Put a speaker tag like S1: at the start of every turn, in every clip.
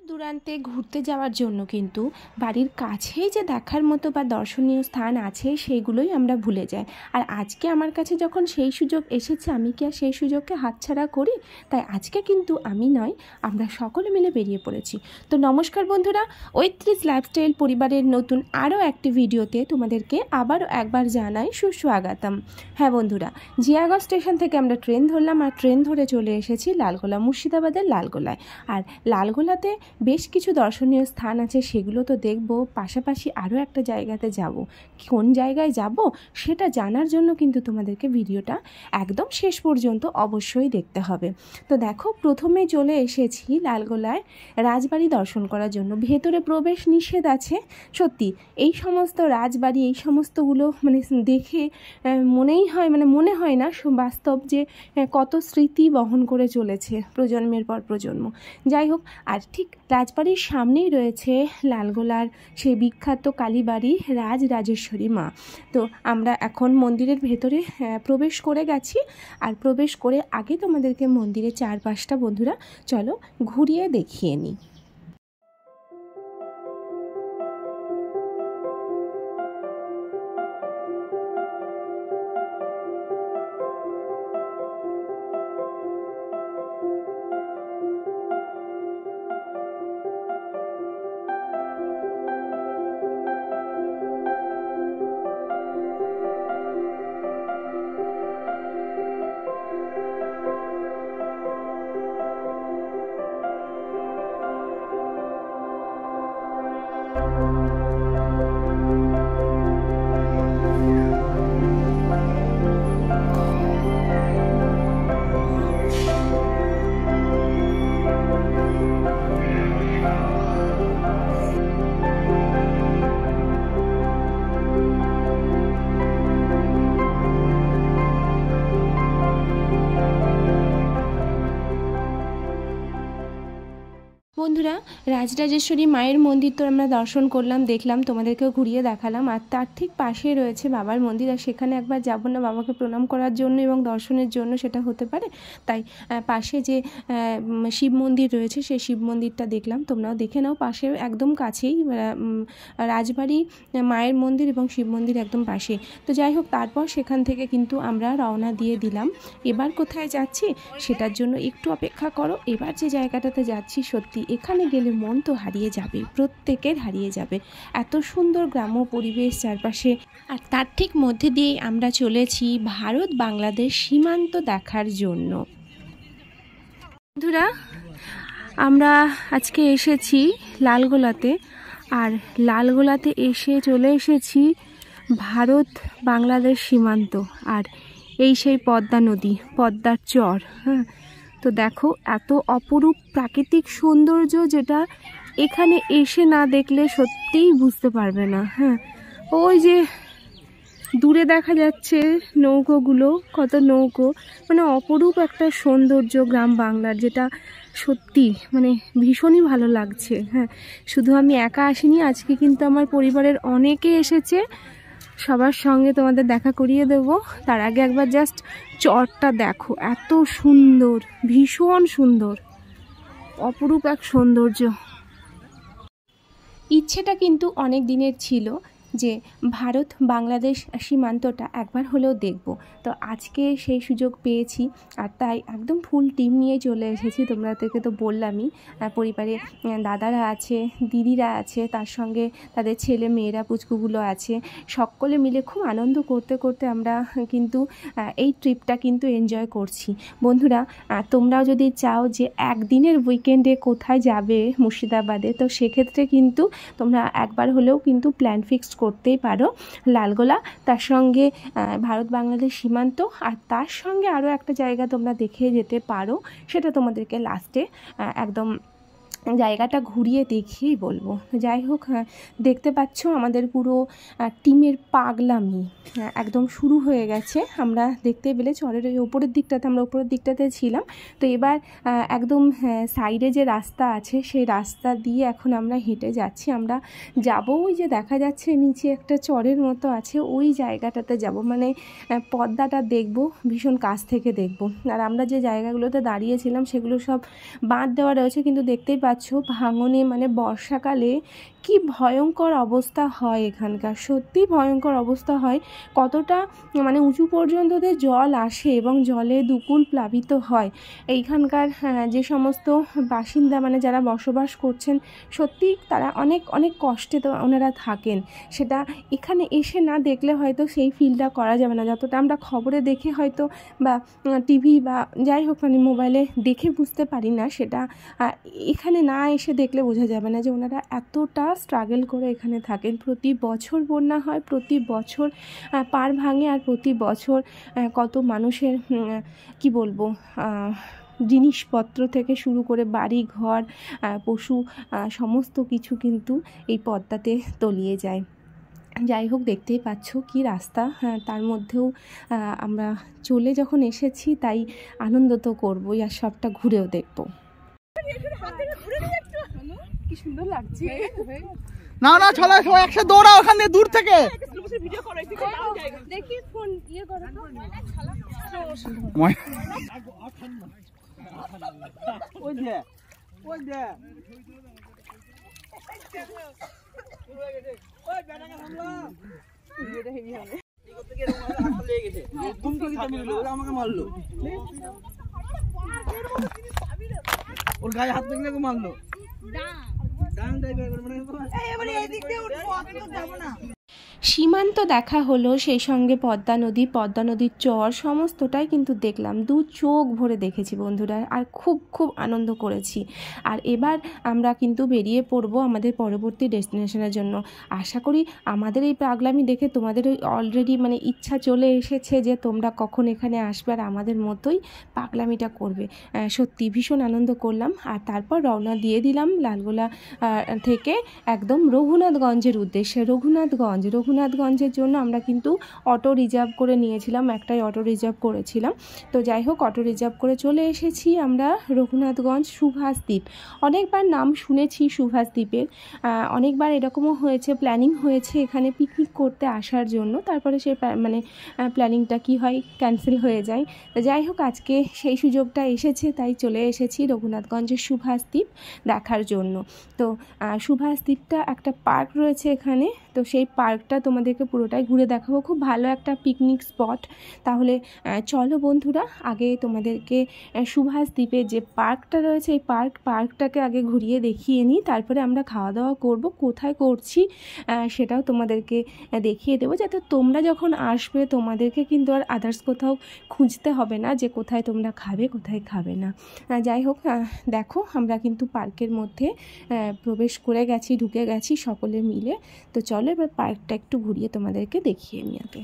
S1: দূরান্তে ঘুরতে যাওয়ার জন্য কিন্তু বাড়ির কাছেই যে দেখার মতো বা দর্শনীয় স্থান আছে সেইগুলোই আমরা ভুলে যাই। আর আজকে আমার কাছে যখন সেই সুযোগ এসেছে, আমি কি আর সেই সুযোগকে হাতছাড়া করি? তাই আজকে কিন্তু আমি নয়, আমরা সকলে মিলে বেরিয়ে পড়েছি। তো নমস্কার বন্ধুরা, ঐত্রিশ লাইফস্টাইল পরিবারের নতুন আরও একটি ভিডিওতে তোমাদেরকে আবারও একবার জানাই সুস্বাগতম। হ্যাঁ বন্ধুরা, জিয়াগঞ্জ স্টেশন থেকে আমরা ট্রেন ধরলাম, আর ট্রেন ধরে চলে এসেছি লালগোলা, মুর্শিদাবাদের লালগোলায়। আর লালগোলাতে বেশ কিছু দর্শনীয় স্থান আছে, সেগুলো তো দেখব, পাশাপাশি আরও একটা জায়গাতে যাব। কোন জায়গায় যাব সেটা জানার জন্য কিন্তু তোমাদেরকে ভিডিওটা একদম শেষ পর্যন্ত অবশ্যই দেখতে হবে। তো দেখো, প্রথমে চলে এসেছি লালগোলায় রাজবাড়ি দর্শন করার জন্য। ভেতরে প্রবেশ নিষেধ আছে। সত্যি এই সমস্ত রাজবাড়ি, এই সমস্তগুলো মানে দেখে মনে হয় না বাস্তব যে কত স্মৃতি বহন করে চলেছে প্রজন্মের পর প্রজন্ম। যাই হোক, আর ঠিক রাজবাড়ির সামনেই রয়েছে লালগোলার সেই বিখ্যাত কালীবাড়ি রাজরাজেশ্বরী মা। তো আমরা এখন মন্দিরের ভেতরে প্রবেশ করে গেছি। আর প্রবেশ করে আগে তোমাদেরকে মন্দিরের চারপাশটা বন্ধুরা চলো ঘুরিয়ে দেখিয়ে নিই। বন্ধুরা, রাজরাজেশ্বরী মায়ের মন্দির তো আমরা দর্শন করলাম, দেখলাম, তোমাদেরকেও ঘুরিয়ে দেখালাম। আর তার ঠিক পাশেই রয়েছে বাবার মন্দির। আর সেখানে একবার যাব না বাবাকে প্রণাম করার জন্য এবং দর্শনের জন্য? সেটা হতে পারে। তাই পাশে যে শিব মন্দির রয়েছে সেই শিব মন্দিরটা দেখলাম, তোমরাও দেখে নাও। পাশে একদম কাছেই রাজবাড়ি মায়ের মন্দির এবং শিব মন্দির একদম পাশে। তো যাই হোক, তারপর সেখান থেকে কিন্তু আমরা রওনা দিয়ে দিলাম। এবার কোথায় যাচ্ছি সেটার জন্য একটু অপেক্ষা করো। এবার যে জায়গাটাতে যাচ্ছি, সত্যি এখানে গেলে মন তো হারিয়ে যাবে, প্রত্যেকের হারিয়ে যাবে। এত সুন্দর গ্রাম্য পরিবেশ চারপাশে। আর তার ঠিক মধ্যে দিয়ে আমরা চলেছি ভারত বাংলাদেশ সীমান্ত দেখার জন্য। বন্ধুরা, আমরা আজকে এসেছি লালগোলাতে। আর লালগোলাতে এসে চলে এসেছি ভারত বাংলাদেশ সীমান্ত। আর এই সেই পদ্মা নদী, পদ্মার চর। হ্যাঁ, তো দেখো এত অপরূপ প্রাকৃতিক সৌন্দর্য, যেটা এখানে এসে না দেখলে সত্যিই বুঝতে পারবে না। হ্যাঁ, ওই যে দূরে দেখা যাচ্ছে নৌকোগুলো, কত নৌকো, মানে অপরূপ একটা সৌন্দর্য গ্রাম বাংলার, যেটা সত্যি মানে ভীষণই ভালো লাগছে। হ্যাঁ, শুধু আমি একা আসিনি, আজকে কিন্তু আমার পরিবারের অনেকে এসেছে। সবার সঙ্গে তোমাদের দেখা করিয়ে দেব। তার আগে একবার জাস্ট চরটা দেখো, এত সুন্দর, ভীষণ সুন্দর, অপরূপ এক সৌন্দর্য। ইচ্ছেটা কিন্তু অনেক দিনের ছিল যে ভারত বাংলাদেশ সীমান্তটা একবার হলেও দেখব। তো আজকে সেই সুযোগ পেয়েছি। আর তাই একদম ফুল টিম নিয়ে চলে এসেছি। তোমাদেরকে তো বললামই, পরিবারে দাদারা আছে, দিদিরা আছে, তার সঙ্গে তাদের ছেলে মেয়েরা, পুচকুগুলো আছে। সকলে মিলে খুব আনন্দ করতে করতে আমরা কিন্তু এই ট্রিপটা কিন্তু এনজয় করছি। বন্ধুরা, তোমরাও যদি চাও যে একদিনের উইকেন্ডে কোথায় যাবে মুর্শিদাবাদে, তো সেক্ষেত্রে কিন্তু তোমরা একবার হলেও কিন্তু প্ল্যান ফিক্সড করতেই পারো লালগোলা, তার সঙ্গে ভারত বাংলাদেশ সীমান্ত, আর তার সঙ্গে আরও একটা জায়গা তোমরা দেখে যেতে পারো। সেটা তোমাদেরকে লাস্টে একদম জায়গাটা ঘুরিয়ে দেখিয়েই বলবো। যাই হোক, দেখতে পাচ্ছ আমাদের পুরো টিমের পাগলামি একদম শুরু হয়ে গেছে। আমরা দেখতে পেলে চরের ওই ওপরের দিকটাতে, আমরা ওপরের দিকটাতে ছিলাম। তো এবার একদম সাইডে যে রাস্তা আছে সেই রাস্তা দিয়ে এখন আমরা হেঁটে যাচ্ছি। আমরা যাব ওই যে দেখা যাচ্ছে নিচে একটা চরের মতো আছে, ওই জায়গাটাতে যাব, মানে পদ্মাটা দেখব, ভীষণ কাছ থেকে দেখব। আর আমরা যে জায়গাগুলোতে দাঁড়িয়েছিলাম সেগুলো সব বাঁধ দেওয়া রয়েছে, কিন্তু দেখতেই পাচ্ছ ভাঙনে, মানে বর্ষাকালে কি ভয়ঙ্কর অবস্থা হয় এখানকার, সত্যি ভয়ঙ্কর অবস্থা হয়। কতটা মানে উঁচু পর্যন্ত জল আসে এবং জলে দুকুল প্লাবিত হয় এইখানকার যে সমস্ত বাসিন্দা, মানে যারা বসবাস করছেন, সত্যি তারা অনেক অনেক কষ্টে তো ওনারা থাকেন। সেটা এখানে এসে না দেখলে হয়তো সেই ফিলটা করা যাবে না, যতটা আমরা খবরে দেখে হয়তো বা টিভি বা যাই হোক মানে মোবাইলে দেখে বুঝতে পারি না, সেটা এখানে না এসে দেখলে বোঝা যাবে না যে ওনারা এতটা স্ট্রাগল করে এখানে থাকেন। প্রতি বছর বন্যা হয়, প্রতি বছর পার ভাঙে, আর প্রতি বছর কত মানুষের কি বলবো জিনিসপত্র থেকে শুরু করে বাড়ি ঘর, পশু, সমস্ত কিছু কিন্তু এই পদ্মাতে তলিয়ে যায়। যাই হোক, দেখতেই পাচ্ছ কি রাস্তা, তার মধ্যেও আমরা চলে যখন এসেছি তাই আনন্দ তো করবোই, আর সবটা ঘুরেও দেখবো। কি সুন্দর লাগছে।
S2: না না চলে সবাই একসাথে দৌড়াও ওখান থেকে দূর থেকে।
S1: দেখি ফোন ইয়ে করো তো।
S2: ওই যে ওই যে ওই বেটাকে সামলা ভিডিওটা হেভি হবে। আমাকে মারলো, ওর গায়ে হাত লাগলে মারলো।
S1: সীমান্ত দেখা হলো, সেই সঙ্গে পদ্মা নদীর চর সমস্তটাই কিন্তু দেখলাম, দু চোখ ভরে দেখেছি বন্ধুরা, আর খুব খুব আনন্দ করেছি। আর এবার আমরা কিন্তু বেরিয়ে পড়বো আমাদের পরবর্তী ডেস্টিনেশনের জন্য। আশা করি আমাদের এই পাগলামি দেখে তোমাদের ওই অলরেডি মানে ইচ্ছা চলে এসেছে যে তোমরা কখন এখানে আসবে আর আমাদের মতোই পাগলামিটা করবে। সত্যি ভীষণ আনন্দ করলাম। আর তারপর রওনা দিয়ে দিলাম লালগোলা থেকে একদম রঘুনাথগঞ্জের উদ্দেশ্যে। রঘুনাথগঞ্জের জন্য আমরা কিন্তু অটো রিজার্ভ করে নিয়েছিলাম, একটাই অটো রিজার্ভ করেছিলাম। তো যাই হোক, অটো রিজার্ভ করে চলে এসেছি আমরা রঘুনাথগঞ্জ সুভাষ দ্বীপ। অনেকবার নাম শুনেছি সুভাষ দ্বীপের, অনেকবার এরকমও হয়েছে, প্ল্যানিং হয়েছে এখানে পিকনিক করতে আসার জন্য, তারপরে সে মানে প্ল্যানিংটা কি হয় ক্যান্সেল হয়ে যায়। তো যাই হোক, আজকে সেই সুযোগটা এসেছে, তাই চলে এসেছি রঘুনাথগঞ্জের সুভাষ দ্বীপ দেখার জন্য। তো সুভাষ দ্বীপটা একটা পার্ক রয়েছে এখানে, তো সেই পার্কটা তোমাদেরকে পুরোটাই ঘুরে দেখাবো। খুব ভালো একটা পিকনিক স্পট। তাহলে চলো বন্ধুরা, আগে তোমাদেরকে সুভাষ দ্বীপের যে পার্কটা রয়েছে এই পার্কটাকে আগে ঘুরিয়ে দেখিয়ে নিই, তারপরে আমরা খাওয়া দাওয়া করব। কোথায় করছি সেটাও তোমাদেরকে দেখিয়ে দেবো, যাতে তোমরা যখন আসবে তোমাদেরকে কিন্তু আর আদার্স কোথাও খুঁজতে হবে না যে কোথায় তোমরা খাবে কোথায় খাবে না। যাই হোক, দেখো আমরা কিন্তু পার্কের মধ্যে প্রবেশ করে গেছি, ঢুকে গেছি সকলে মিলে। তো চলো এবার পার্কটা একটু ঘুরিয়ে তোমাদেরকে দেখিয়ে নিই আগে।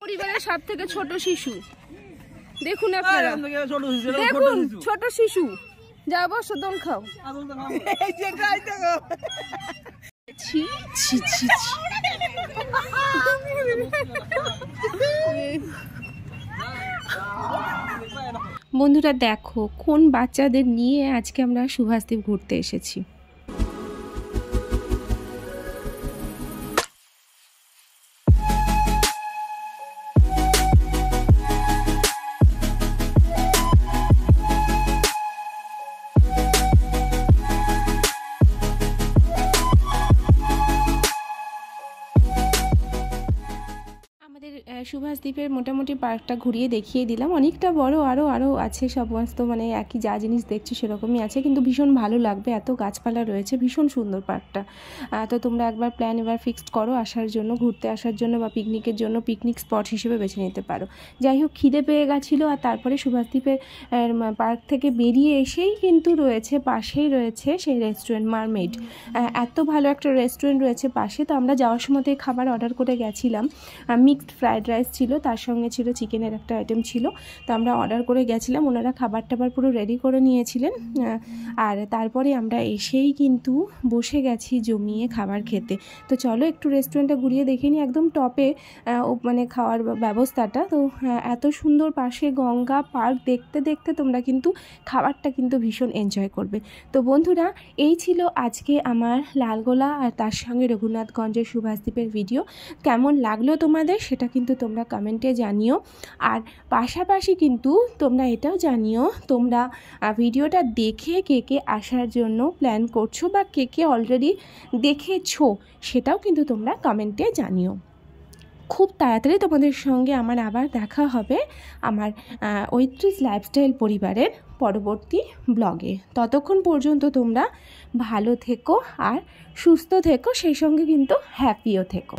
S1: পরিবারের সব থেকে ছোট শিশু দেখুন আপনারা, দেখুন ছোট শিশু, যা বসো দোল খাও। বন্ধুরা দেখো কোন বাচ্চাদের নিয়ে আজকে আমরা সুভাষদ্বীপ ঘুরতে এসেছি। সুভাষদ্বীপের মোটামুটি পার্কটা ঘুরিয়ে দেখিয়ে দিলাম। অনেকটা বড়, আরও আছে সমস্ত, মানে একই যা জিনিস দেখছো সেরকমই আছে, কিন্তু ভীষণ ভালো লাগবে, এত গাছপালা রয়েছে, ভীষণ সুন্দর পার্কটা। তো তোমরা একবার প্ল্যান এবার ফিক্সড করো আসার জন্য, ঘুরতে আসার জন্য বা পিকনিকের জন্য, পিকনিক স্পট হিসেবে বেছে নিতে পারো। যাই হোক, খিদে পেয়ে গেছিলো, আর তারপরে সুভাষদ্বীপের পার্ক থেকে বেরিয়ে এসেই কিন্তু পাশেই রয়েছে সেই রেস্টুরেন্ট মারমেড। এত ভালো একটা রেস্টুরেন্ট রয়েছে পাশে। তো আমরা যাওয়ার সময়তেই খাবার অর্ডার করে গেছিলাম। মিক্সড ফ্রায়েড রাইস ছিল, তার সঙ্গে ছিল চিকেনের একটা আইটেম ছিল। তো আমরা অর্ডার করে গেছিলাম, ওনারা খাবার টাবার পুরো রেডি করে নিয়েছিলেন। আর তারপরে আমরা এসেই কিন্তু বসে গেছি জমিয়ে খাবার খেতে। তো চলো একটু রেস্টুরেন্টটা ঘুরিয়ে দেখে নিই, একদম টপে মানে খাওয়ার ব্যবস্থাটা। তো এত সুন্দর, পাশে গঙ্গা, পার্ক, দেখতে দেখতে তোমরা কিন্তু খাবারটা কিন্তু ভীষণ এনজয় করবে। তো বন্ধুরা, এই ছিল আজকে আমার লালগোলা আর তার সঙ্গে রঘুনাথগঞ্জের সুভাষদ্বীপের ভিডিও। কেমন লাগলো তোমাদের সেটা কিন্তু তোমরা কমেন্টে জানিও। আর পাশাপাশি কিন্তু তোমরা এটাও জানিও তোমরা ভিডিওটা দেখে কে আসার জন্য প্ল্যান করছো, বা কে অলরেডি দেখেছো সেটাও কিন্তু তোমরা কমেন্টে জানিও। খুব তাড়াতাড়ি তোমাদের সঙ্গে আমার আবার দেখা হবে আমার ৩৫ লাইফস্টাইল পরিবারের পরবর্তী ব্লগে। ততক্ষণ পর্যন্ত তোমরা ভালো থেকো আর সুস্থ থেকো, সেই সঙ্গে কিন্তু হ্যাপিও থেকো।